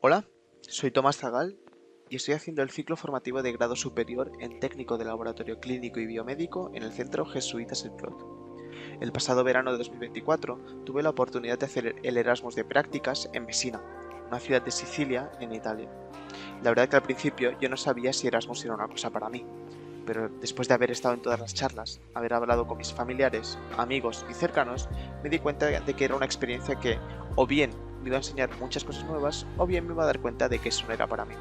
Hola, soy Tomás Zagal y estoy haciendo el ciclo formativo de grado superior en técnico de laboratorio clínico y biomédico en el Centro Jesuitas El Clot. El pasado verano de 2024 tuve la oportunidad de hacer el Erasmus de prácticas en Messina, una ciudad de Sicilia, en Italia. La verdad que al principio yo no sabía si Erasmus era una cosa para mí, pero después de haber estado en todas las charlas, haber hablado con mis familiares, amigos y cercanos, me di cuenta de que era una experiencia que o bien me iba a enseñar muchas cosas nuevas o bien me iba a dar cuenta de que eso no era para mí.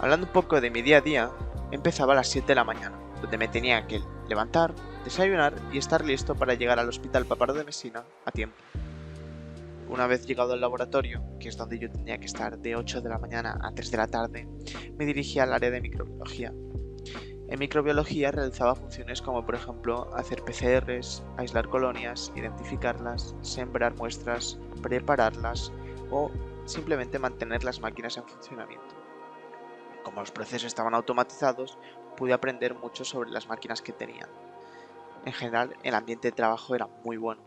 Hablando un poco de mi día a día, empezaba a las 7 de la mañana, donde me tenía que levantar, desayunar y estar listo para llegar al Hospital Paparo de Messina a tiempo. Una vez llegado al laboratorio, que es donde yo tenía que estar de 8 de la mañana a 3 de la tarde, me dirigía al área de microbiología. En microbiología realizaba funciones como por ejemplo hacer PCRs, aislar colonias, identificarlas, sembrar muestras, prepararlas o simplemente mantener las máquinas en funcionamiento. Como los procesos estaban automatizados, pude aprender mucho sobre las máquinas que tenían. En general, el ambiente de trabajo era muy bueno,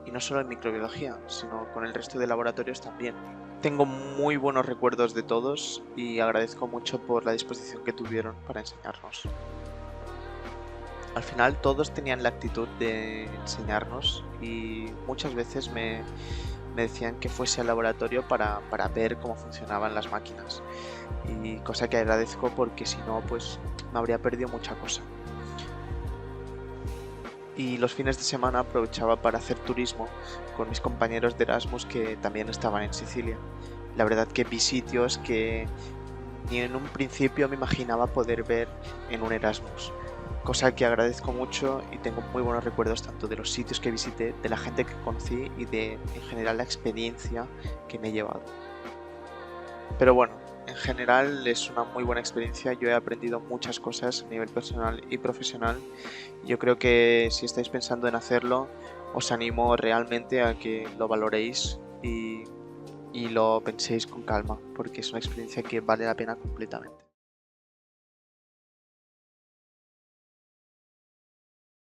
y no solo en microbiología, sino con el resto de laboratorios también. Tengo muy buenos recuerdos de todos y agradezco mucho por la disposición que tuvieron para enseñarnos. Al final todos tenían la actitud de enseñarnos y muchas veces me decían que fuese al laboratorio para ver cómo funcionaban las máquinas. Y cosa que agradezco porque si no, pues me habría perdido mucha cosa. Y los fines de semana aprovechaba para hacer turismo con mis compañeros de Erasmus que también estaban en Sicilia. La verdad que vi sitios que ni en un principio me imaginaba poder ver en un Erasmus, cosa que agradezco mucho y tengo muy buenos recuerdos tanto de los sitios que visité, de la gente que conocí y de en general la experiencia que me he llevado. Pero bueno, en general es una muy buena experiencia, yo he aprendido muchas cosas a nivel personal y profesional. Yo creo que si estáis pensando en hacerlo, os animo realmente a que lo valoréis y lo penséis con calma, porque es una experiencia que vale la pena completamente.